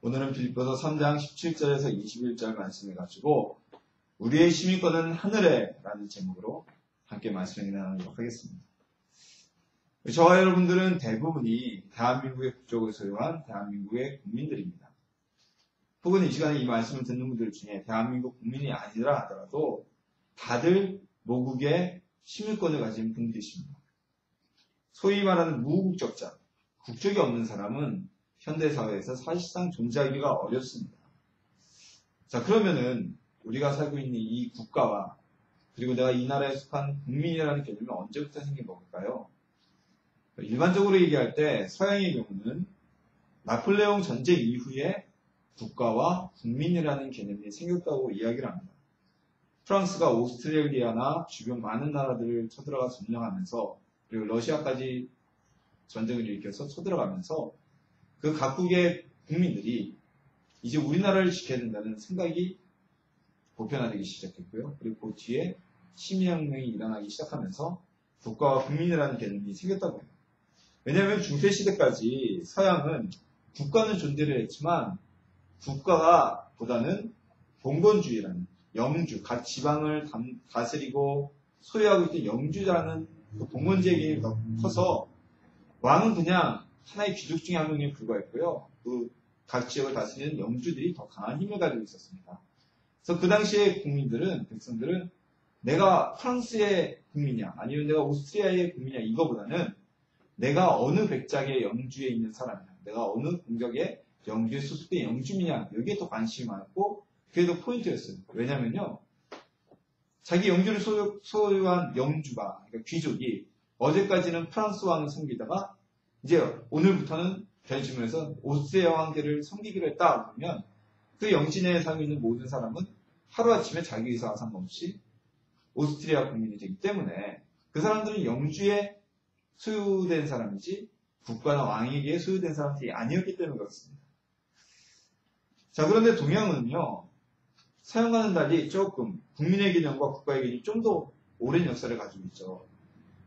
오늘은 빌립보서 3장 17절에서 21절 말씀을 가지고 우리의 시민권은 하늘에 라는 제목으로 함께 말씀을 나누도록 하겠습니다. 저와 여러분들은 대부분이 대한민국의 국적을 소유한 대한민국의 국민들입니다. 혹은 이 시간에 이 말씀을 듣는 분들 중에 대한민국 국민이 아니라 하더라도 다들 모국의 시민권을 가진 분들이십니다. 소위 말하는 무국적자, 국적이 없는 사람은 현대사회에서 사실상 존재하기가 어렵습니다. 자, 그러면은 우리가 살고 있는 이 국가와 그리고 내가 이 나라에 속한 국민이라는 개념이 언제부터 생긴 걸까요? 일반적으로 얘기할 때 서양의 경우는 나폴레옹 전쟁 이후에 국가와 국민이라는 개념이 생겼다고 이야기를 합니다. 프랑스가 오스트레일리아나 주변 많은 나라들을 쳐들어가 점령하면서 그리고 러시아까지 전쟁을 일으켜서 쳐들어가면서 그 각국의 국민들이 이제 우리나라를 지켜야 된다는 생각이 보편화되기 시작했고요. 그리고 그 뒤에 시민혁명이 일어나기 시작하면서 국가와 국민이라는 개념이 생겼다고 해요. 왜냐하면 중세시대까지 서양은 국가는 존재를 했지만 국가가 보다는 봉건주의라는 영주, 각 지방을 다스리고 소유하고 있던 영주라는 그 봉건제의 개념이 더 커서 왕은 그냥 하나의 귀족 중에 한 명에 불과했고요. 그 각 지역을 다스리는 영주들이 더 강한 힘을 가지고 있었습니다. 그래서 그 당시의 백성들은 내가 프랑스의 국민이냐 아니면 내가 오스트리아의 국민이냐 이거보다는 내가 어느 백작의 영주에 있는 사람이냐 내가 어느 공격의 영주에 소속된 영주민이냐 여기에 더 관심이 많았고 그게 더 포인트였어요. 왜냐면요 자기 영주를 소유한 영주가 그러니까 귀족이 어제까지는 프랑스 왕을 섬기다가 이제 오늘부터는 변심을 해서 오스트리아 왕제를 섬기기로 했다 그러면 그 영지내에 살고 있는 모든 사람은 하루아침에 자기 의사와 상관없이 오스트리아 국민이 되기 때문에 그 사람들은 영주에 소유된 사람이지 국가나 왕에게 소유된 사람들이 아니었기 때문에 그렇습니다. 자, 그런데 동양은요 서양과는 달리 조금 국민의 개념과 국가의 개념이 좀 더 오랜 역사를 가지고 있죠.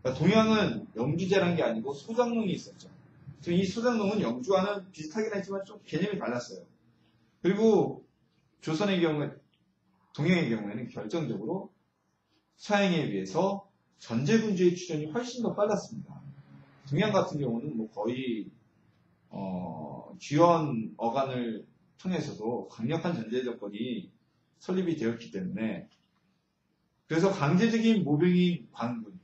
그러니까 동양은 영주제라는 게 아니고 소장농이 있었죠. 이 소장농은 영주와는 비슷하긴 하지만 좀 개념이 달랐어요. 그리고 조선의 경우에, 동양의 경우에는 결정적으로 서양에 비해서 전제군주의 출현이 훨씬 더 빨랐습니다. 동양 같은 경우는 뭐 거의 귀원 어간을 통해서도 강력한 전제 조건이 설립이 되었기 때문에 그래서 강제적인 모병인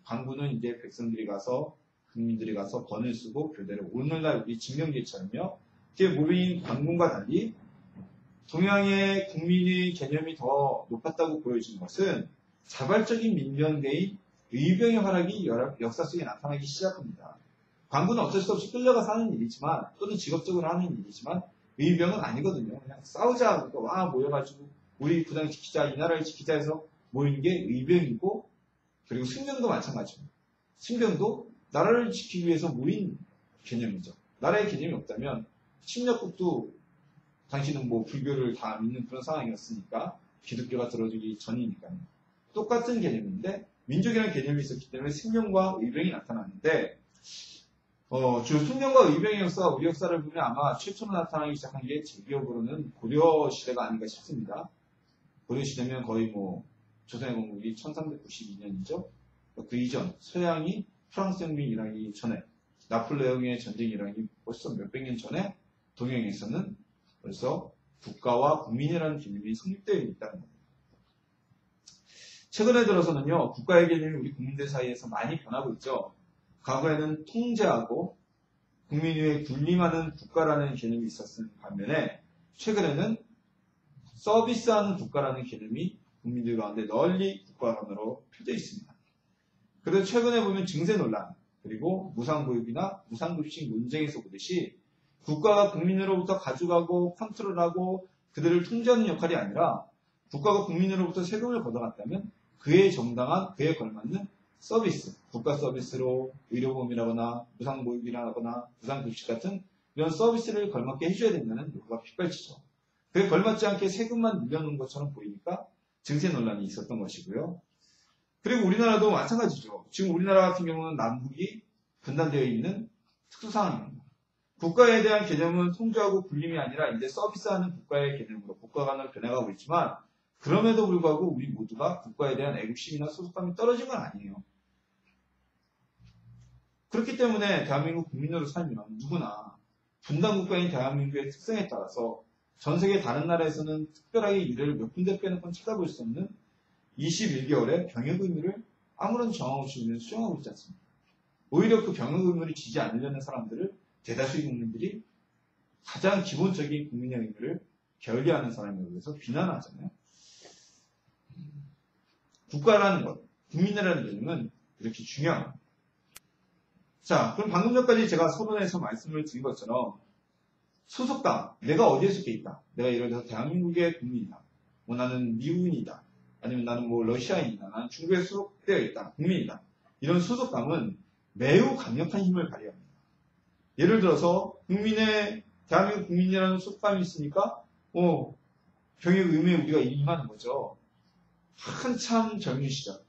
관군은 이제 백성들이 가서 국민들이 가서 번을 쓰고 교대를 오늘날 우리 징병제처럼요. 이제 모병인 관군과 달리 동양의 국민의 개념이 더 높았다고 보여지는 것은 자발적인 민병대의 의병의 활약이 역사 속에 나타나기 시작합니다. 관군은 어쩔 수 없이 끌려가서 하는 일이지만 또는 직업적으로 하는 일이지만 의병은 아니거든요. 그냥 싸우자 그러니까 와 모여가지고 우리 부당을 지키자 이 나라를 지키자 해서 모이는 게 의병이고 그리고 승병도 마찬가지입니다. 승병도 나라를 지키기 위해서 모인 개념이죠. 나라의 개념이 없다면 침략국도 당신은 뭐 불교를 다 믿는 그런 상황이었으니까 기독교가 들어주기 전이니까요. 똑같은 개념인데 민족이라는 개념이 있었기 때문에 승병과 의병이 나타났는데 주로 승병과 의병의 역사가 우리 역사를 보면 아마 최초로 나타나기 시작한 게 제 기억으로는 고려 시대가 아닌가 싶습니다. 고려 시대면 거의 뭐 조선의 건국이 1392년이죠. 그 이전 서양이 프랑스 혁명이 일어나기 전에 나폴레옹의 전쟁이 일어나기 벌써 몇백 년 전에 동양에서는 벌써 국가와 국민이라는 개념이 성립되어 있다는 겁니다. 최근에 들어서는요 국가의 개념이 우리 국민들 사이에서 많이 변하고 있죠. 과거에는 통제하고 국민 위에 군림하는 국가라는 개념이 있었을 반면에 최근에는 서비스하는 국가라는 개념이 국민들 가운데 널리 국가관으로 펴져 있습니다. 그래서 최근에 보면 증세 논란 그리고 무상보육이나 무상급식 논쟁에서 보듯이 국가가 국민으로부터 가져가고 컨트롤하고 그들을 통제하는 역할이 아니라 국가가 국민으로부터 세금을 걷어갔다면 그에 정당한 그에 걸맞는 서비스, 국가 서비스로 의료보험이라거나 무상보육이라거나 무상급식 같은 이런 서비스를 걸맞게 해줘야 된다는 요구가 빗발치죠. 그에 걸맞지 않게 세금만 늘려놓은 것처럼 보이니까 증세 논란이 있었던 것이고요. 그리고 우리나라도 마찬가지죠. 지금 우리나라 같은 경우는 남북이 분단되어 있는 특수상황입니다. 국가에 대한 개념은 통제하고 군림이 아니라 이제 서비스하는 국가의 개념으로 국가관으로 변해가고 있지만 그럼에도 불구하고 우리 모두가 국가에 대한 애국심이나 소속감이 떨어진 건 아니에요. 그렇기 때문에 대한민국 국민으로 살면 누구나 분단국가인 대한민국의 특성에 따라서 전 세계 다른 나라에서는 특별하게 이를 몇 군데 빼놓고 찾아볼 수 없는 21개월의 병역 의무를 아무런 정황 없이 우리는 수행하고 있지 않습니까? 오히려 그 병역 의무를 지지 않으려는 사람들을 대다수의 국민들이 가장 기본적인 국민의 의무를 게을리하는 사람에 대해서 비난하잖아요. 국가라는 것, 국민이라는 개념은 이렇게 중요합니다. 자, 그럼 방금 전까지 제가 서론에서 말씀을 드린 것처럼 소속감, 내가 어디에 속해 있다. 내가 예를 들어서 대한민국의 국민이다. 뭐 나는 미국인이다. 아니면 나는 뭐 러시아인이다. 나는 중국에 소속되어 있다. 국민이다. 이런 소속감은 매우 강력한 힘을 발휘합니다. 예를 들어서 대한민국 국민이라는 소속감이 있으니까 병역 의무에 우리가 임하는 거죠. 한참 젊은 시절,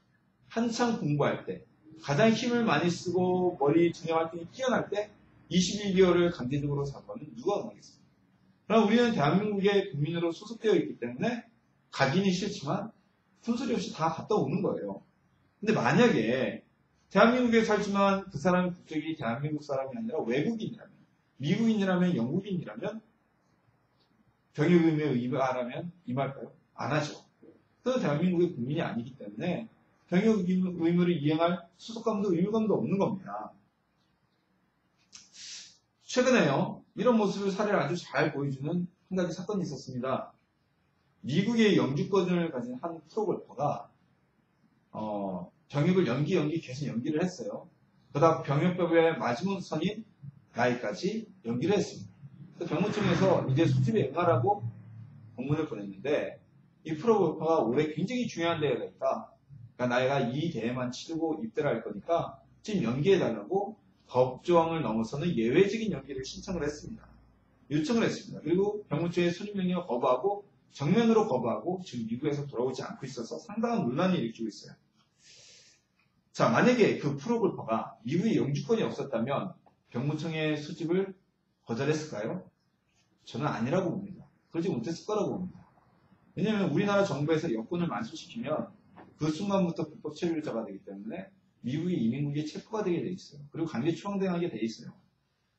한참 공부할 때, 가장 힘을 많이 쓰고 머리 두뇌 활동이 뛰어날 때 21개월을 강제적으로 사고하면 누가 응하겠습니까? 그럼 우리는 대한민국의 국민으로 소속되어 있기 때문에 가기는 싫지만 푼소리 없이 다 갔다 오는 거예요. 근데 만약에 대한민국에 살지만 그 사람의 국적이 대한민국 사람이 아니라 외국인이라면, 미국인이라면, 영국인이라면 병역 의무에 임할까요? 안 하죠. 그래서 대한민국의 국민이 아니기 때문에 병역 의무를 이행할 소속감도 의무감도 없는 겁니다. 최근에요, 이런 모습을 사례를 아주 잘 보여주는 한 가지 사건이 있었습니다. 미국의 영주권을 가진 한 프로골퍼가 병역을 계속 연기를 했어요. 그러다 병역법의 마지못선인 나이까지 연기를 했습니다. 그래서 병무청에서 이제 소집에 응하라고 공문을 보냈는데 이 프로골퍼가 올해 굉장히 중요한 대회가 있다. 그러니까 나이가 이 대회만 치르고 입대를 할 거니까 지금 연기해달라고 법조항을 넘어서는 예외적인 연기를 요청을 했습니다. 그리고 병무청의 소집 명령을 거부하고 정면으로 거부하고 지금 미국에서 돌아오지 않고 있어서 상당한 논란을 일으키고 있어요. 자, 만약에 그 프로골퍼가 미국의 영주권이 없었다면 병무청의 소집을 거절했을까요? 저는 아니라고 봅니다. 그러지 못했을 거라고 봅니다. 왜냐하면 우리나라 정부에서 여권을 만수시키면 그 순간부터 불법 체류자가 되기 때문에 미국의 이민국에 체포가 되게 돼 있어요. 그리고 강제 추방당하게 돼 있어요.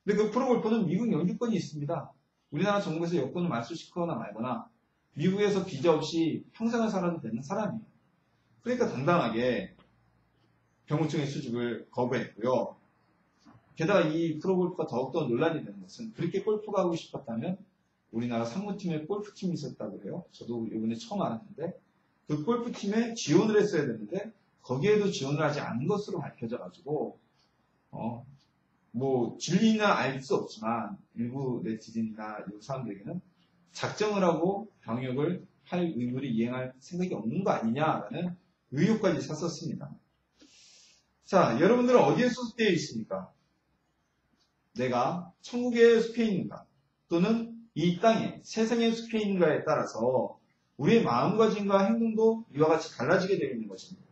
근데 그 프로골퍼는 미국 영주권이 있습니다. 우리나라 정부에서 여권을 만수시키거나 말거나 미국에서 비자 없이 평생을 살아도 되는 사람이에요. 그러니까 당당하게 병무청의 수집을 거부했고요. 게다가 이 프로골프가 더욱더 논란이 되는 것은 그렇게 골프가 하고 싶었다면 우리나라 상무팀에 골프팀이 있었다고 해요. 저도 이번에 처음 알았는데 그 골프팀에 지원을 했어야 되는데 거기에도 지원을 하지 않은 것으로 밝혀져가지고 뭐 진리는 알 수 없지만 일부 네티즌이나 일부 사람들에게는 작정을 하고 병역을 할 의무를 이행할 생각이 없는 거 아니냐라는 의혹까지 샀었습니다. 자, 여러분들은 어디에 소속되어 있습니까? 내가 천국에 속해 있는가 또는 이 땅에 세상에 속해 있는가에 따라서 우리의 마음가짐과 행동도 이와 같이 달라지게 되어 있는 것입니다.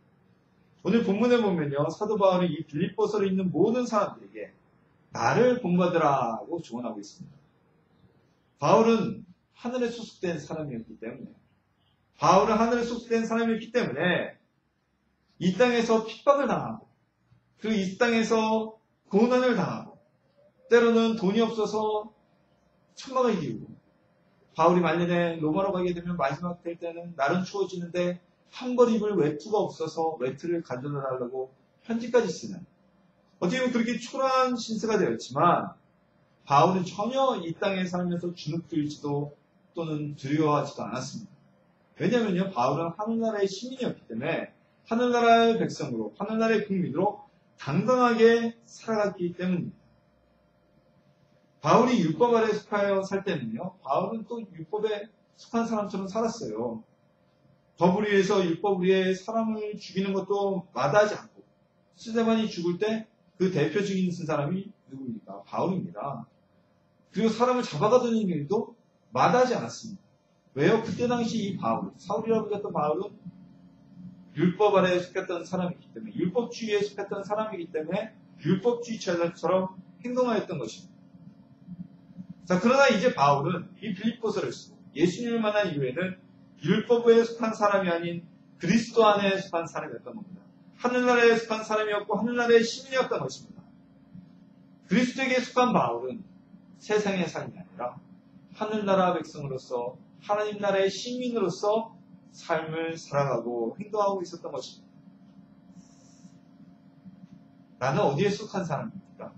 오늘 본문에 보면요, 사도 바울이 이 빌립보서를 읽는 모든 사람들에게 나를 본받으라고 조언하고 있습니다. 바울은 하늘에 소속된 사람이었기 때문에 이 땅에서 핍박을 당하고 그리고 이 땅에서 고난을 당하고 때로는 돈이 없어서 천막을 기우고 바울이 말년에 로마로 가게 되면 마지막 될 때는 날은 추워지는데 한 벌 입을 외투가 없어서 외투를 가져다 달라고 편지까지 쓰는 어떻게 보면 그렇게 초라한 신세가 되었지만 바울은 전혀 이 땅에 살면서 주눅들지도 또는 두려워하지도 않았습니다. 왜냐하면요, 바울은 하늘나라의 시민이었기 때문에 하늘나라의 백성으로 하늘나라의 국민으로 당당하게 살아갔기 때문입니다. 바울이 율법 아래 속하여 살 때는요, 바울은 또 율법에 속한 사람처럼 살았어요. 법을 위해서 율법을 위해 사람을 죽이는 것도 마다하지 않고 스데반이 죽을 때 그 대표적인 사람이 누구입니까? 바울입니다. 그리고 사람을 잡아가던 일도 마다하지 않았습니다. 왜요? 그때 당시 이 바울, 사울이라고 불렸던 바울은 율법 아래에 속했던 사람이기 때문에 율법주의에 속했던 사람이기 때문에 율법주의자처럼 행동하였던 것입니다. 자, 그러나 이제 바울은 이 빌립보서를 쓰고 예수님을 만난 이후에는 율법에 속한 사람이 아닌 그리스도 안에 속한 사람이었던 겁니다. 하늘나라에 속한 사람이었고 하늘나라의 시민이었던 것입니다. 그리스도에게 속한 바울은 세상의 삶이 아니라 하늘나라 백성으로서 하나님 나라의 시민으로서 삶을 살아가고 행동하고 있었던 것입니다. 나는 어디에 속한 사람입니까?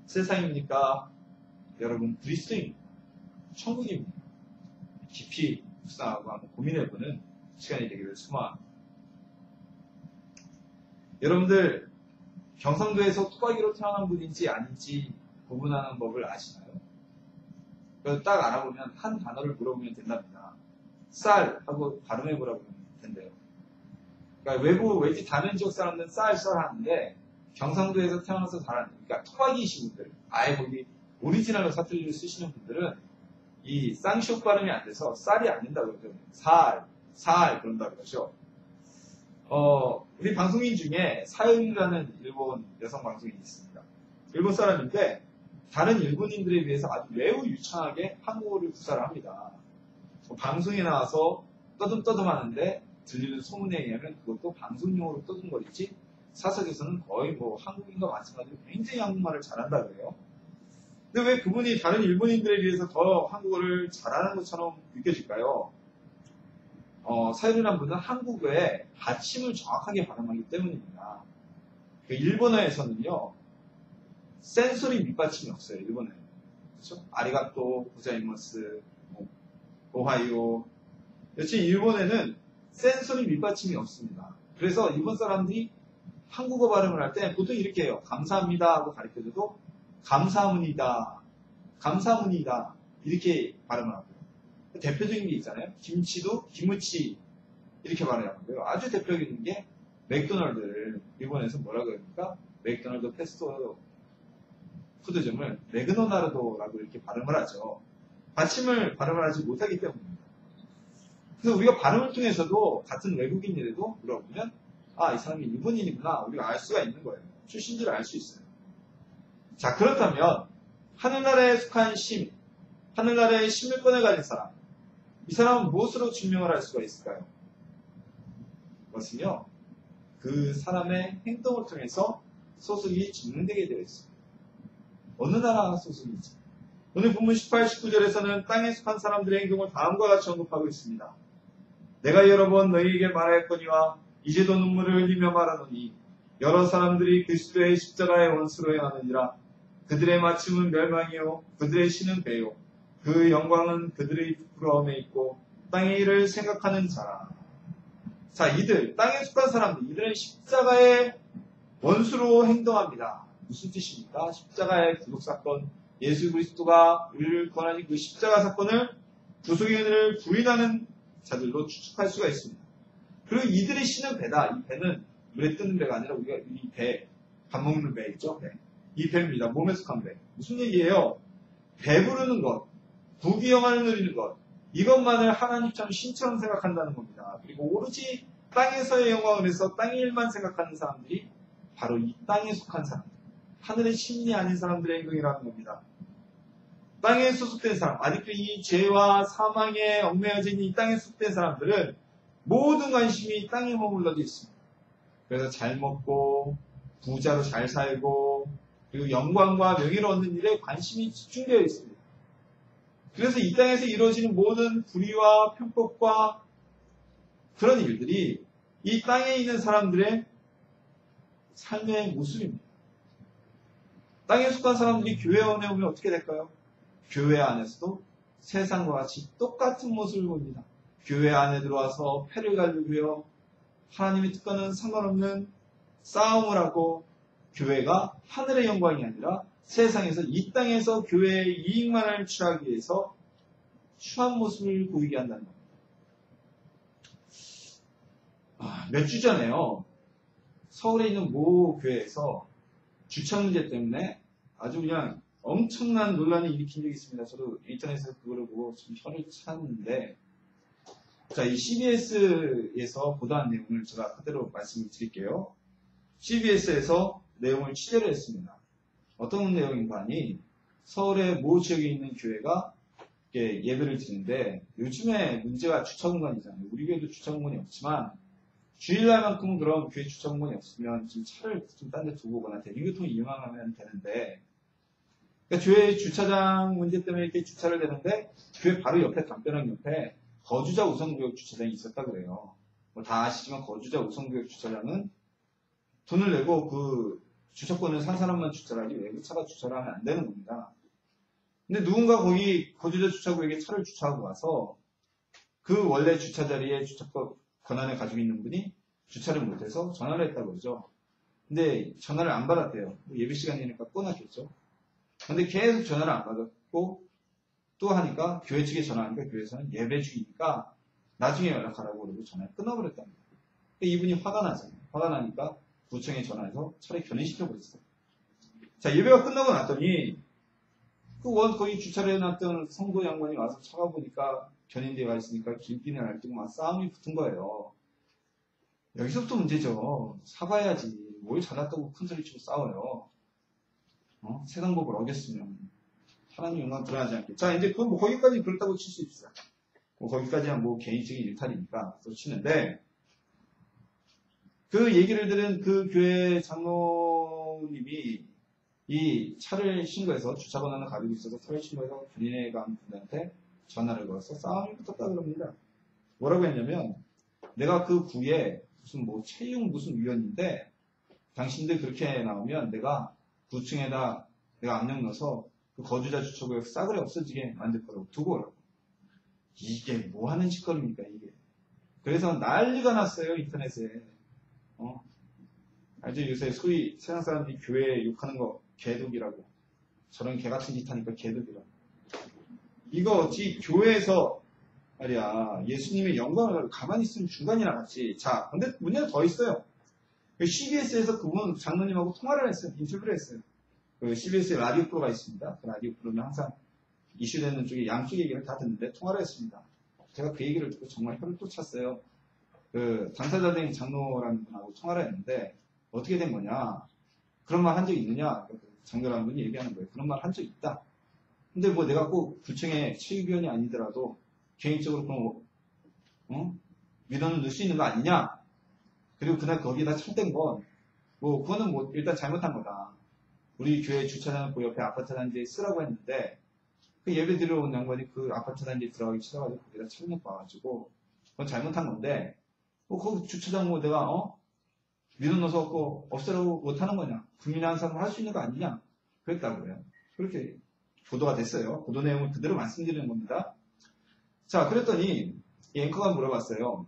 세상입니까? 여러분 그리스도입니다. 천국입니다. 깊이 묵상하고 한번 고민해보는 시간이 되기를 소망합니다. 여러분들 경상도에서 토박이로 태어난 분인지 아닌지 구분하는 법을 아시나요? 그래서 딱 알아보면 한 단어를 물어보면 된답니다. 쌀 하고 발음해보라고 하면 된대요. 그러니까 외지 다른 지역 사람들은 쌀 하는데 경상도에서 태어나서 자란 그러니까 토박이이신 분들 아예 거기 오리지널로 사투리를 쓰시는 분들은 이 쌍시옷 발음이 안 돼서 쌀이 안 된다고 그러죠. 살 그런다고 그러죠. 우리 방송인 중에 사연이라는 일본 여성 방송인이 있습니다. 일본 사람인데 다른 일본인들에 비해서 아주 매우 유창하게 한국어를 구사를 합니다. 방송에 나와서 떠듬떠듬 하는데 들리는 소문에 의하면 그것도 방송용으로 떠듬거리지 사석에서는 거의 한국인과 마찬가지로 굉장히 한국말을 잘한다 그래요. 근데 왜 그분이 다른 일본인들에 비해서 더 한국어를 잘하는 것처럼 느껴질까요? 사유리란 분은 한국어의 받침을 정확하게 발음하기 때문입니다. 일본어에서는요, 센소리 밑받침이 없어요, 일본어에는. 그렇죠? 아리가또, 고자이머스, 오하이오. 여튼 일본에는 센소리 밑받침이 없습니다. 그래서 일본 사람들이 한국어 발음을 할 때 보통 이렇게 해요. 감사합니다 하고 가르쳐줘도 감사합니다, 감사합니다 이렇게 발음을 하고요. 대표적인 게 있잖아요. 김치도 기무치 이렇게 발음하고요. 아주 대표적인 게 맥도날드를 일본에서 뭐라고 합니까? 맥도날드 패스트 푸드점을 맥도나르도라고 이렇게 발음을 하죠. 받침을 발음을 하지 못하기 때문입니다. 그래서 우리가 발음을 통해서도 같은 외국인이라도 물어보면 이 사람이 일본인이구나 우리가 알 수가 있는 거예요. 출신지를 알 수 있어요. 자, 그렇다면 하늘나라에 속한 심, 하늘나라의 시민권을 가진 사람, 이 사람은 무엇으로 증명을 할 수가 있을까요? 그것은요, 그 사람의 행동을 통해서 소속이 증명되게 되어 있습니다. 어느 나라 소속인지. 오늘 본문 18, 19절에서는 땅에 속한 사람들의 행동을 다음과 같이 언급하고 있습니다. 내가 여러 번 너희에게 말하였거니와 이제도 눈물을 흘리며 말하노니 여러 사람들이 그리스도의 십자가의 원수로 행하느니라. 그들의 마침은 멸망이요 그들의 신은 배요 그 영광은 그들의 부끄러움에 있고 땅의 일을 생각하는 자라. 자, 이들 땅에 속한 사람들 이들은 십자가의 원수로 행동합니다. 무슨 뜻입니까? 십자가의 구속사건 예수 그리스도가 우리를 구원하신 그 십자가 사건을 구속의 은혜를 부인하는 자들로 추측할 수가 있습니다. 그리고 이들의 신은 배다. 이 배는 물에 뜨는 배가 아니라 우리가 이 배, 밥 먹는 배 있죠? 배. 이 배입니다. 몸에 속한 배. 무슨 얘기예요? 배부르는 것, 부귀영화를 누리는 것, 이것만을 하나님처럼 신처럼 생각한다는 겁니다. 그리고 오로지 땅에서의 영광을 위해서 땅의 일만 생각하는 사람들이 바로 이 땅에 속한 사람들, 하늘의 시민이 아닌 사람들의 행동이라는 겁니다. 땅에 소속된 사람, 아직도 이 죄와 사망에 얽매여진 이 땅에 소속된 사람들은 모든 관심이 땅에 머물러져 있습니다. 그래서 잘 먹고 부자로 잘 살고 그리고 영광과 명예를 얻는 일에 관심이 집중되어 있습니다. 그래서 이 땅에서 이루어지는 모든 불의와 편법과 그런 일들이 이 땅에 있는 사람들의 삶의 모습입니다. 땅에 속한 사람들이 교회 안에 오면 어떻게 될까요? 교회 안에서도 세상과 같이 똑같은 모습을 봅니다. 교회 안에 들어와서 패를 갈르고요. 하나님의 뜻과는 상관없는 싸움을 하고 교회가 하늘의 영광이 아니라 세상에서 이 땅에서 교회의 이익만을 취하기 위해서 추한 모습을 보이게 한다는 겁니다. 몇 주 전에요. 서울에 있는 모 교회에서 주차 문제 때문에 아주 그냥 엄청난 논란을 일으킨 적이 있습니다. 저도 인터넷에서 그거를 보고 좀 혀를 찼는데 자, 이 CBS에서 보도한 내용을 제가 그대로 말씀을 드릴게요. CBS에서 내용을 취재를 했습니다. 어떤 내용인가 하니 서울의 모 지역에 있는 교회가 예배를 드리는데 요즘에 문제가 주차 공간이잖아요. 우리 교회도 주차 공간이 없지만 주일날만큼은 그럼 교회 주차 공간이 없으면 좀 차를 좀 딴 데 두고 오거나 대중교통을 이용하면 되는데 그러니까 교회 주차장 문제 때문에 이렇게 주차를 되는데 교회 바로 옆에 담벼락 옆에 거주자 우선구역 주차장이 있었다 그래요. 뭐 다 아시지만 거주자 우선구역 주차장은 돈을 내고 그 주차권을 산 사람만 주차를 하지 외부차가 주차를 하면 안 되는 겁니다. 근데 누군가 거기 거주자 주차구역에 차를 주차하고 와서 그 원래 주차 자리에 주차권 권한을 가지고 있는 분이 주차를 못해서 전화를 했다고 그러죠. 근데 전화를 안 받았대요. 예배 시간이니까 끊었겠죠. 근데 계속 전화를 안 받았고 또 하니까 교회 측에 전화하니까 교회에서는 예배 중이니까 나중에 연락하라고 그러고 전화를 끊어버렸답니다. 이분이 화가 나잖아요. 화가 나니까 구청에 전화해서 차를 견인시켜버렸어요. 자, 예배가 끝나고 났더니 거기 주차를 해놨던 성도 양반이 와서 차가 보니까 견인되어 있으니까 길기는 알뛰고 막 싸움이 붙은 거예요. 여기서부터 문제죠. 사과해야지. 뭘 잘났다고 큰소리 치고 싸워요. 세상법을 어겼으면 하나님 영광 드러나지 않게. 자, 이제 그건 뭐 거기까지 그렇다고 칠 수 있어요. 뭐 거기까지는 뭐 개인적인 일탈이니까 또 치는데 그 얘기를 들은 그 교회 장로님이 이 차를 신고해서 주차 번호는 가지고 있어서 차를 신고해서 견인해 간 분한테 전화를 걸어서 싸움이 붙었다 그럽니다. 뭐라고 했냐면 내가 그 구에 무슨 뭐 채용 무슨 위원인데 당신들 그렇게 나오면 내가 구층에다 내가 압력 넣어서 그 거주자 주차구역 싸그리 없어지게 만들 거라고 두고 오라고. 이게 뭐 하는 짓거리입니까 이게. 그래서 난리가 났어요 인터넷에. 알죠? 요새 소위 세상 사람들이 교회 욕하는 거 개독이라고. 저런 개같은 짓 하니까 개독이라고. 이거 어찌 교회에서 말이야 예수님의 영광을 가지고 가만히 있으면 중간이나 같이. 자, 근데 문제가 더 있어요. CBS에서 그분 장로님하고 통화를 했어요. 인터뷰를 했어요. 그 CBS에 라디오 프로가 있습니다. 그 라디오 프로는 항상 이슈되는 쪽에 양쪽 얘기를 다 듣는데 통화를 했습니다. 제가 그 얘기를 듣고 정말 혀를 또 찼어요. 그 당사자 된 장로라는 분하고 통화를 했는데 어떻게 된 거냐? 그런 말 한 적 있느냐? 장로라는 분이 얘기하는 거예요. 그런 말 한 적 있다. 근데 뭐 내가 꼭 구청의 체육위원이 아니더라도 개인적으로 그런 민원을 넣을 수 있는 거 아니냐? 그리고 그날 거기다 참된 건 뭐 그거는 뭐 일단 잘못한 거다. 우리 교회 주차장 그 옆에 아파트 단지에 쓰라고 했는데 그 예배 드리러 온 양반이 그 아파트 단지에 들어가기 싫어가지고 거기다 철놓고 와가지고 그건 잘못한 건데 뭐 거기 주차장 뭐 내가 민원 넣어서 없애라고 못하는 거냐? 국민의 한 사람은 할 수 있는 거 아니냐? 그랬다고요. 그렇게 보도가 됐어요. 보도 내용을 그대로 말씀드리는 겁니다. 자, 그랬더니 이 앵커가 물어봤어요.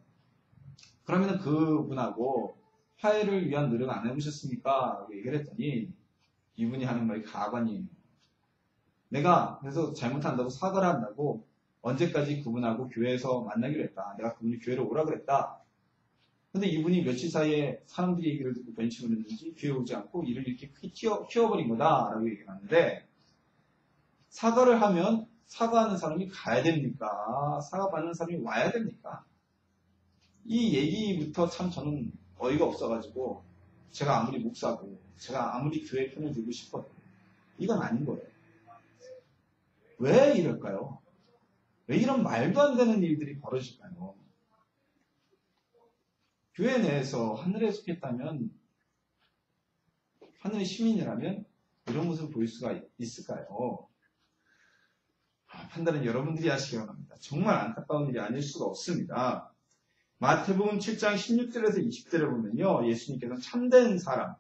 그러면 그분하고 화해를 위한 노력 안 해보셨습니까? 얘기를 했더니 이분이 하는 말이 가관이에요. 내가 그래서 잘못한다고 사과를 한다고 언제까지 그분하고 교회에서 만나기로 했다. 내가 그분이 교회로 오라 그랬다. 근데 이분이 며칠 사이에 사람들이 얘기를 듣고 벤칭을 했는지 교회 오지 않고 일을 이렇게 크게 키워버린 거다라고 얘기를 하는데 사과를 하면 사과하는 사람이 가야 됩니까? 사과받는 사람이 와야 됩니까? 이 얘기부터 참 저는 어이가 없어가지고 제가 아무리 목사고 제가 아무리 교회 편을 들고 싶어도 이건 아닌 거예요. 왜 이럴까요? 왜 이런 말도 안 되는 일들이 벌어질까요? 교회 내에서 하늘에 속했다면 하늘의 시민이라면 이런 모습을 보일 수가 있을까요? 판단은 여러분들이 하시기 바랍니다. 정말 안타까운 일이 아닐 수가 없습니다. 마태복음 7장 16절에서 20절에 보면요. 예수님께서는 참된 사람,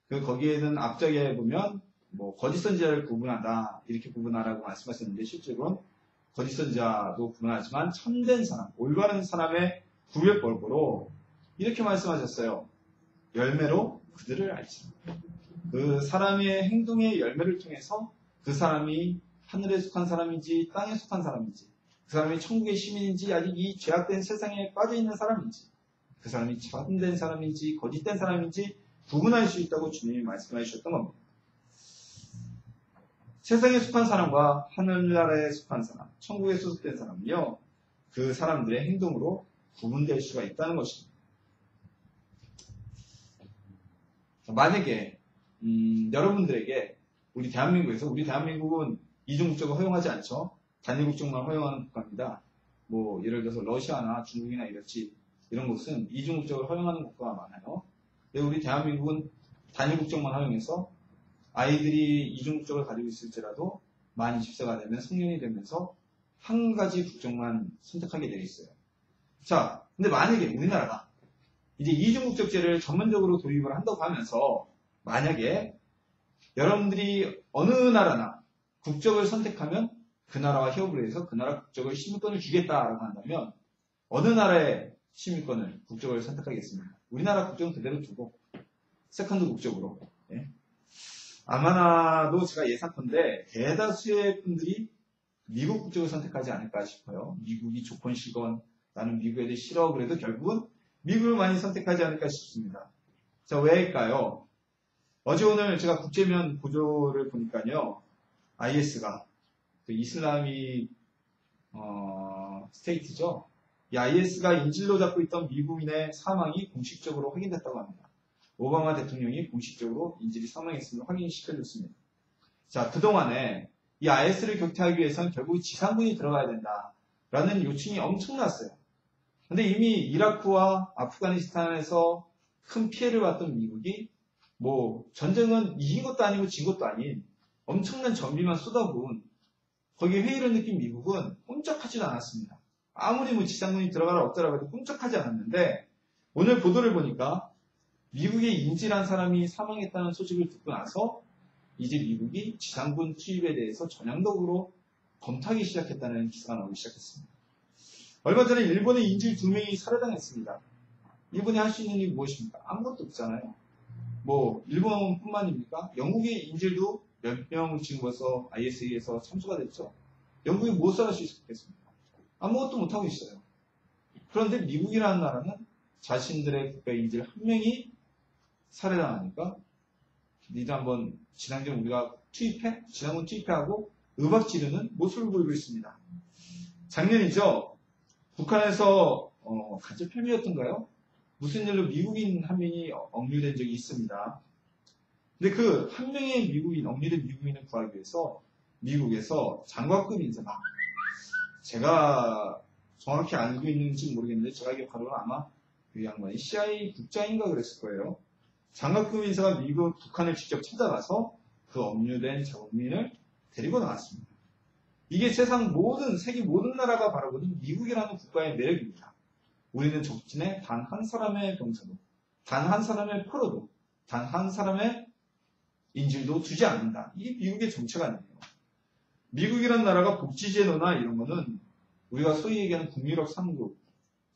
거기에는 앞쪽에 보면 뭐 거짓 선지자를 구분한다 이렇게 구분하라고 말씀하셨는데 실제로는 거짓 선지자도 구분하지만 참된 사람, 올바른 사람의 구별법으로 이렇게 말씀하셨어요. 열매로 그들을 알지. 그 사람의 행동의 열매를 통해서 그 사람이 하늘에 속한 사람인지 땅에 속한 사람인지 그 사람이 천국의 시민인지 아직 이 죄악된 세상에 빠져있는 사람인지 그 사람이 참된 사람인지 거짓된 사람인지 구분할 수 있다고 주님이 말씀해 주셨던 겁니다. 세상에 속한 사람과 하늘나라에 속한 사람, 천국에 소속된 사람은요. 그 사람들의 행동으로 구분될 수가 있다는 것입니다. 만약에 여러분들에게 우리 대한민국은 이중국적을 허용하지 않죠. 단일국적만 허용하는 국가입니다. 뭐 예를 들어서 러시아나 중국이나 이런 곳은 이중국적을 허용하는 국가가 많아요. 근데 우리 대한민국은 단일국적만 허용해서 아이들이 이중국적을 가지고 있을지라도 만 20세가 되면 성년이 되면서 한 가지 국적만 선택하게 되어 있어요. 자, 근데 만약에 우리나라가 이제 이중국적제를 전면적으로 도입을 한다고 하면서 만약에 여러분들이 어느 나라나 국적을 선택하면 그 나라와 협업을 해서 그 나라 국적을 시민권을 주겠다라고 한다면 어느 나라의 시민권을 국적을 선택하겠습니까? 우리나라 국적은 그대로 두고 세컨드 국적으로 아마나도 제가 예상컨대 대다수의 분들이 미국 국적을 선택하지 않을까 싶어요. 미국이 조건시건 나는 미국에 대해 싫어 그래도 결국은 미국을 많이 선택하지 않을까 싶습니다. 자, 왜일까요? 어제 오늘 제가 국제면 보조를 보니까요. IS가 이슬람이 스테이트죠. 이 IS가 인질로 잡고 있던 미국인의 사망이 공식적으로 확인됐다고 합니다. 오바마 대통령이 공식적으로 인질이 사망했음을 확인시켜줬습니다. 자, 그동안에 이 IS를 격퇴하기 위해서는 결국 지상군이 들어가야 된다라는 요청이 엄청났어요. 근데 이미 이라크와 아프가니스탄에서 큰 피해를 봤던 미국이 뭐 전쟁은 이긴 것도 아니고 진 것도 아닌 엄청난 전비만 쏟아부은 거기에 회의를 느낀 미국은 꼼짝하지도 않았습니다. 아무리 뭐 지상군이 들어가라 어쩌라고 해도 꼼짝하지 않았는데 오늘 보도를 보니까 미국의 인질한 사람이 사망했다는 소식을 듣고 나서 이제 미국이 지상군 투입에 대해서 전향적으로 검토하기 시작했다는 기사가 나오기 시작했습니다. 얼마 전에 일본의 인질 2명이 살해당했습니다. 일본이 할 수 있는 일이 무엇입니까? 아무것도 없잖아요. 뭐 일본뿐만입니까? 영국의 인질도 몇 명 지금 벌써 IS에서 참수가 됐죠. 영국이 무엇을 할 수 있겠습니까? 아무것도 못하고 있어요. 그런데 미국이라는 나라는 자신들의 국가 인질 한 명이 살해당하니까 니들 한번 지상군 우리가 지상군 투입해하고 의박 지르는 모습을 보이고 있습니다. 작년이죠. 북한에서 가짜 폐미였던가요? 무슨 일로 미국인 한 명이 억류된 적이 있습니다. 근데 그 한 명의 억류된 미국인을 구하기 위해서 미국에서 장관급 인사, 제가 정확히 알고 있는지 모르겠는데 제가 기억하기로는 아마 그 양반이 CIA 국장인가 그랬을 거예요. 장관급 인사가 북한을 직접 찾아가서 그 억류된 자국민을 데리고 나왔습니다. 이게 세계 모든 나라가 바라보는 미국이라는 국가의 매력입니다. 우리는 적진에 단 한 사람의 병사도, 단 한 사람의 포로도, 단 한 사람의 인질도 두지 않는다. 이게 미국의 정책 아니에요. 미국이라는 나라가 복지제도나 이런 거는 우리가 소위 얘기하는 북유럽 3국,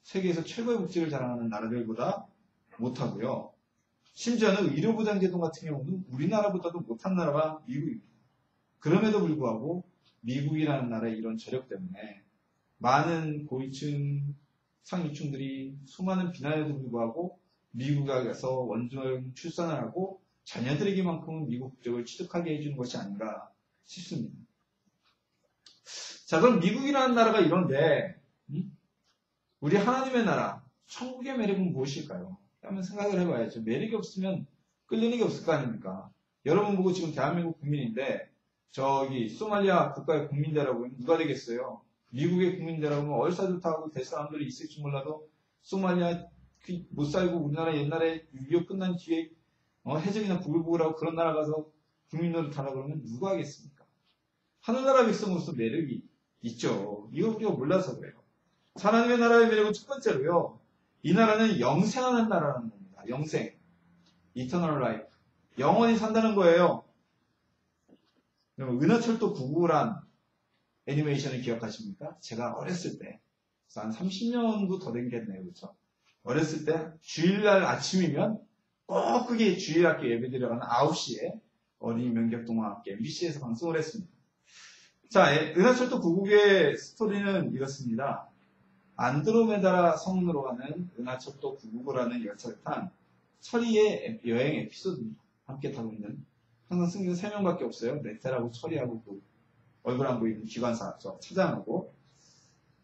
세계에서 최고의 복지를 자랑하는 나라들보다 못하고요. 심지어는 의료보장제도 같은 경우는 우리나라보다도 못한 나라가 미국입니다. 그럼에도 불구하고 미국이라는 나라의 이런 저력 때문에 많은 고위층, 상위층들이 수많은 비난에도 불구하고 미국에 가서 원정 출산을 하고 자녀들에게만큼은 미국 국적을 취득하게 해주는 것이 아닌가 싶습니다. 자, 그럼 미국이라는 나라가 이런데 우리 하나님의 나라, 천국의 매력은 무엇일까요? 한번 생각을 해봐야죠. 매력이 없으면 끌리는 게 없을 거 아닙니까? 여러분 보고 지금 대한민국 국민인데 저기 소말리아 국가의 국민대라고 하면 누가 되겠어요? 미국의 국민대라고 하면 얼싸 좋다고 될 사람들이 있을지 몰라도 소말리아 못 살고 우리나라 옛날에 6.25 끝난 뒤에 해적이나 부글부글하고 그런 나라 가서 국민노릇 하라 그러면 누가 하겠습니까? 하늘나라 백성으로서 매력이 있죠. 이거 우리가 몰라서 그래요. 하나님의 나라의 매력은 첫 번째로요. 이 나라는 영생하는 나라라는 겁니다. 영생. Eternal Life. 영원히 산다는 거예요. 은하철도 999란 애니메이션을 기억하십니까? 제가 어렸을 때, 한 30년도 더 된겠네요. 그렇죠? 어렸을 때 주일날 아침이면 꼭 그게 주일학교 예배 드려가는 9시에 어린이 명격동화학교 MBC에서 방송을 했습니다. 자, 은하철도 999의 스토리는 이렇습니다. 안드로메다 성으로 가는 은하철도 999라는 열차를 탄 철이의 여행 에피소드입니다. 함께 타고 있는 항상 승객은 3명밖에 없어요. 메테라고 철이하고 그 얼굴 안 보이는 기관사죠. 차장하고.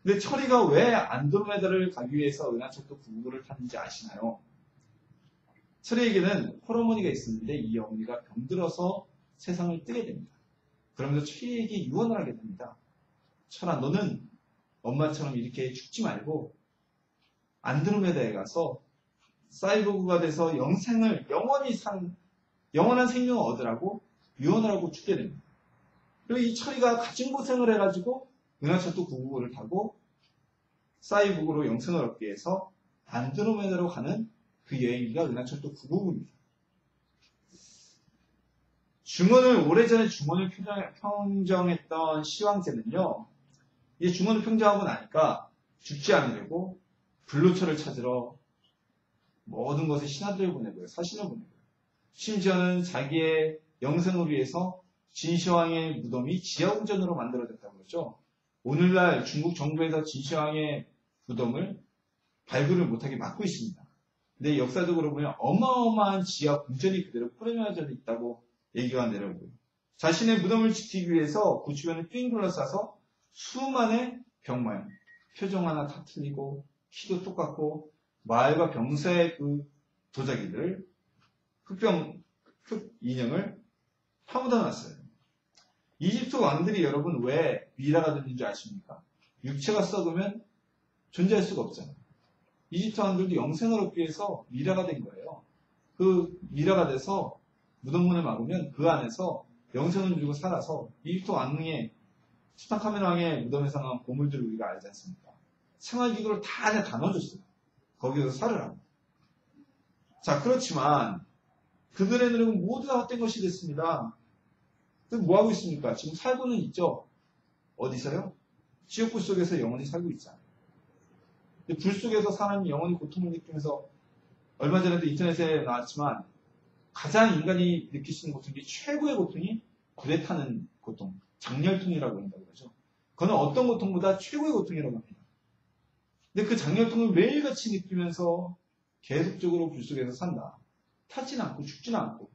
근데 철이가 왜 안드로메다를 가기 위해서 은하철도 999를 탔는지 아시나요? 철이에게는 홀어머니가 있었는데 이 어머니가 병들어서 세상을 뜨게 됩니다. 그러면서 철이에게 유언을 하게 됩니다. 철아, 너는 엄마처럼 이렇게 죽지 말고 안드로메다에 가서 사이보그가 돼서 영원한 생명을 얻으라고 유언을 하고 죽게 됩니다. 그리고 이 철이가 가진 고생을 해가지고 은하철도 999를 타고 사이보그로 영생을 얻기 위해서 안드로메다로 가는 그 여행기가 은하철도 999입니다. 오래전에 중원을 평정했던 시황제는요, 이제 중원을 평정하고 나니까 죽지 않으려고 불로초를 찾으러 모든 것에 신하들을 보내고요, 사신을 보내고요. 심지어는 자기의 영생을 위해서 진시황의 무덤이 지하궁전으로 만들어졌다고 그러죠. 오늘날 중국 정부에서 진시황의 무덤을 발굴을 못하게 막고 있습니다. 근데 역사적으로 보면 어마어마한 지하궁전이 그대로 꾸며져 있다고 얘기가 내려오고요. 자신의 무덤을 지키기 위해서 그 주변을 삥 둘러싸서 수많은 병모양, 표정 하나 다 틀리고 키도 똑같고 말과 병사의 그 도자기들을 흑 인형을 파묻어 놨어요. 이집트 왕들이 여러분 왜 미라가 됐는 줄 아십니까? 육체가 썩으면 존재할 수가 없잖아요. 이집트 왕들도 영생을 얻기 위해서 미라가 된 거예요. 그 미라가 돼서 무덤문을 막으면 그 안에서 영생을 주고 살아서 이집트 왕의 투탕카멘 왕의 무덤에서 나온 보물들을 우리가 알지 않습니까? 생활기구를 다 안에 다 넣어줬어요. 거기서 살으라고. 자, 그렇지만 그들의 노력은 모두 다 헛된 것이 됐습니다. 그럼 뭐 하고 있습니까? 지금 살고는 있죠. 어디서요? 지옥불 속에서 영원히 살고 있잖아요. 불 속에서 사람이 영원히 고통을 느끼면서 얼마 전에도 인터넷에 나왔지만 가장 인간이 느낄 수 있는 고통이 최고의 고통이 불에 타는 고통, 장렬통이라고 한다고 그러죠. 그건 어떤 고통보다 최고의 고통이라고 합니다. 근데 그 장렬통을 매일같이 느끼면서 계속적으로 불 속에서 산다. 타지는 않고 죽지는 않고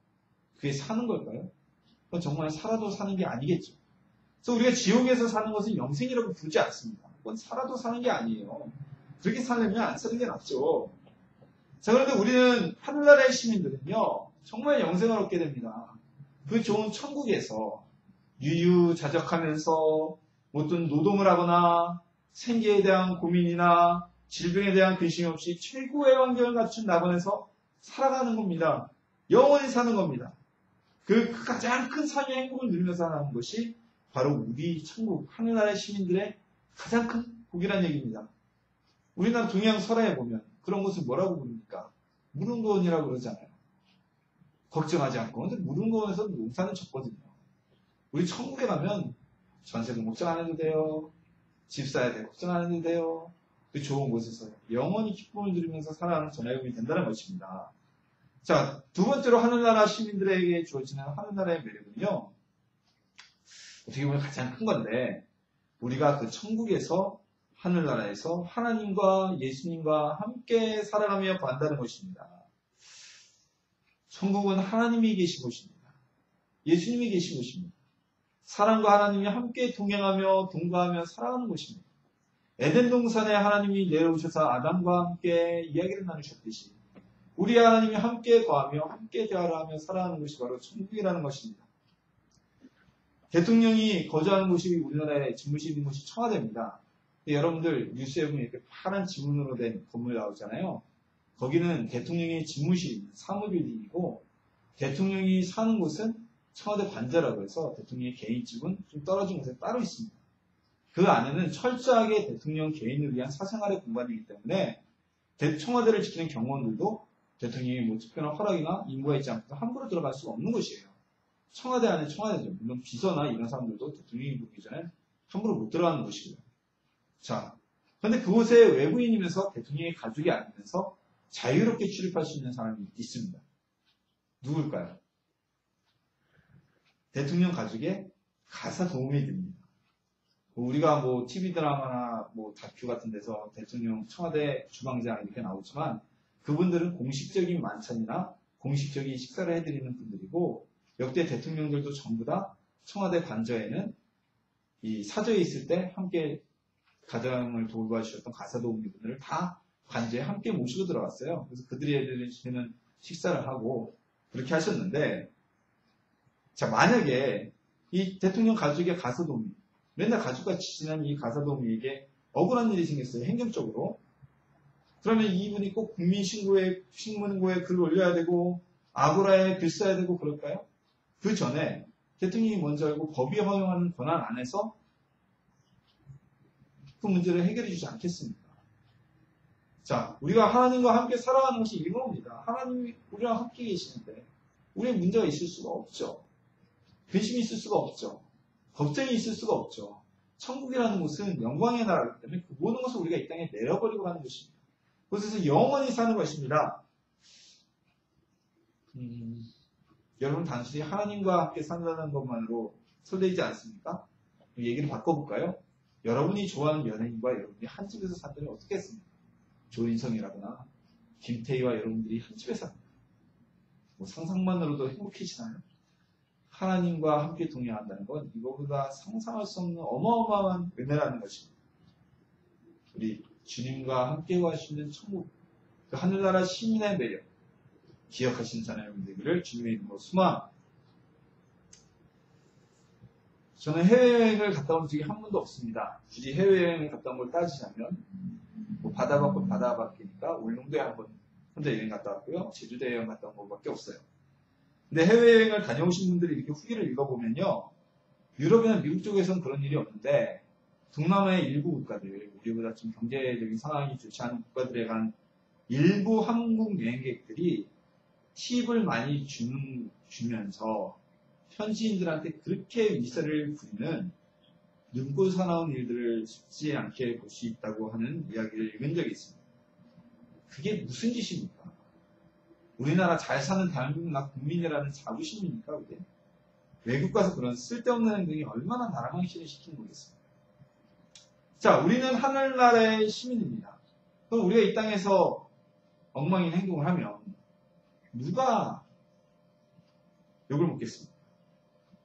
그게 사는 걸까요? 그건 정말 살아도 사는 게 아니겠죠. 그래서 우리가 지옥에서 사는 것은 영생이라고 부르지 않습니다. 그건 살아도 사는 게 아니에요. 그렇게 살려면 안 사는 게 낫죠. 자, 그런데 우리는 하늘나라의 시민들은요, 정말 영생을 얻게 됩니다. 그 좋은 천국에서 유유자적하면서 어떤 노동을 하거나 생계에 대한 고민이나 질병에 대한 근심이 없이 최고의 환경을 갖춘 낙원에서 살아가는 겁니다. 영원히 사는 겁니다. 그 가장 큰 삶의 행복을 누리면서 사는 것이 바로 우리 천국, 하늘나라의 시민들의 가장 큰 복이라는 얘기입니다. 우리나라 동양 설화에 보면 그런 것을 뭐라고 부릅니까? 무릉도원이라고 그러잖아요. 걱정하지 않고. 근데 무릉도원에서 농사는 적거든요. 우리 천국에 가면 전세금 걱정 안 해도 돼요. 집 사야 돼 걱정 안 해도 돼요. 그 좋은 곳에서 영원히 기쁨을 누리면서 살아가는 전화요금이 된다는 것입니다. 자, 두 번째로 하늘나라 시민들에게 주어지는 하늘나라의 매력은요, 어떻게 보면 가장 큰 건데, 우리가 그 천국에서 하늘나라에서 하나님과 예수님과 함께 살아가며 간다는 것입니다. 천국은 하나님이 계신 곳입니다. 예수님이 계신 곳입니다. 사람과 하나님이 함께 동행하며 동거하며 살아가는 곳입니다. 에덴 동산에 하나님이 내려오셔서 아담과 함께 이야기를 나누셨듯이 우리 하나님이 함께 거하며 함께 대화를 하며 살아가는 곳이 바로 천국이라는 것입니다. 대통령이 거주하는 곳이 우리나라에 집무실이 있는 곳이 청와대입니다. 여러분들 뉴스에 보면 이렇게 파란 지문으로 된 건물 나오잖아요. 거기는 대통령의 집무실, 사무빌딩이고 대통령이 사는 곳은 청와대 관저라고 해서 대통령의 개인집은 좀 떨어진 곳에 따로 있습니다. 그 안에는 철저하게 대통령 개인을 위한 사생활의 공간이기 때문에 청와대를 지키는 경호원들도 대통령이 뭐 특별한 허락이나 임무가 있지 않고 함부로 들어갈 수가 없는 곳이에요. 청와대 안에 청와대죠. 물론 비서나 이런 사람들도 대통령이 보기 전에 함부로 못 들어가는 곳이고요. 자, 그런데 그곳에 외부인이면서 대통령의 가족이 아니면서 자유롭게 출입할 수 있는 사람이 있습니다. 누굴까요? 대통령 가족의 가사 도우미 됩니다. 우리가 뭐 TV 드라마나 뭐 다큐 같은 데서 대통령 청와대 주방장 이렇게 나오지만 그분들은 공식적인 만찬이나 공식적인 식사를 해드리는 분들이고 역대 대통령들도 전부 다 청와대 관저에는 이 사저에 있을 때 함께 가정을 돌봐주셨던 가사도우미분들을 다 관저에 함께 모시고 들어갔어요. 그래서 그들이 해드리는 식사를 하고 그렇게 하셨는데 자, 만약에 이 대통령 가족의 가사도우미, 맨날 가족같이 지낸 이 가사도우미에게 억울한 일이 생겼어요. 행정적으로. 그러면 이분이 꼭 국민신문고에 글을 올려야 되고 아고라에 글 써야 되고 그럴까요? 그 전에 대통령이 먼저 알고 법이 허용하는 권한 안에서 그 문제를 해결해 주지 않겠습니까? 자, 우리가 하나님과 함께 살아가는 것이 이겁니다. 하나님이 우리랑 함께 계시는데 우리의 문제가 있을 수가 없죠. 근심이 있을 수가 없죠. 걱정이 있을 수가 없죠. 천국이라는 곳은 영광의 나라이기 때문에 그 모든 것을 우리가 이 땅에 내려버리고 가는 것입니다. 그것에서 영원히 사는 것입니다. 여러분 단순히 하나님과 함께 산다는 것만으로 설레지 않습니까? 얘기를 바꿔볼까요? 여러분이 좋아하는 연예인과 여러분이 한 집에서 산다면 어떻게 했습니까? 조인성이라거나 김태희와 여러분들이 한 집에 삽니다. 뭐 상상만으로도 행복해지나요? 하나님과 함께 동행한다는 건 이거보다 상상할 수 없는 어마어마한 은혜라는 것입니다. 우리 주님과 함께 가시는 천국, 그 하늘나라 시민의 매력 기억하시는 자녀분 되기를 주님의 이름으로 소망합니다. 저는 해외여행을 갔다 온 적이 한 번도 없습니다. 굳이 해외여행을 갔다 온 걸 따지자면 뭐 바다 밖이니까 울릉도에 한 번 혼자 여행 갔다 왔고요. 제주도에 여행 갔다 온 것밖에 없어요. 근데 해외여행을 다녀오신 분들이 이렇게 후기를 읽어보면요. 유럽이나 미국 쪽에서는 그런 일이 없는데 동남아의 일부 국가들, 우리보다 좀 경제적인 상황이 좋지 않은 국가들에 간 일부 한국 여행객들이 팁을 많이 주면서 현지인들한테 그렇게 위세를 부리는 눈꼴 사나운 일들을 쉽지 않게 볼 수 있다고 하는 이야기를 읽은 적이 있습니다. 그게 무슨 짓입니까? 우리나라 잘 사는 대한민국 국민이라는 자부심입니까? 그게? 외국 가서 그런 쓸데없는 행동이 얼마나 나라 망신을 시키는 거겠습니까? 자, 우리는 하늘나라의 시민입니다. 그럼 우리가 이 땅에서 엉망인 행동을 하면 누가 욕을 먹겠습니까?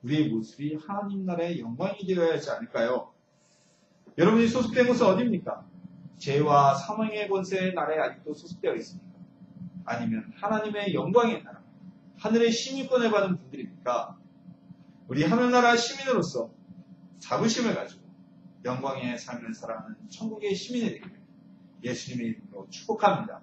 우리의 모습이 하나님 나라의 영광이 되어야 하지 않을까요? 여러분이 소속된 곳은 어디입니까? 죄와 사망의 권세의 나라에 아직도 소속되어 있습니까? 아니면 하나님의 영광의 나라, 하늘의 시민권을 받은 분들입니까? 우리 하늘나라 시민으로서 자부심을 가지고 영광의 삶을 살아가는 천국의 시민이 되기를 예수님의 이름으로 축복합니다.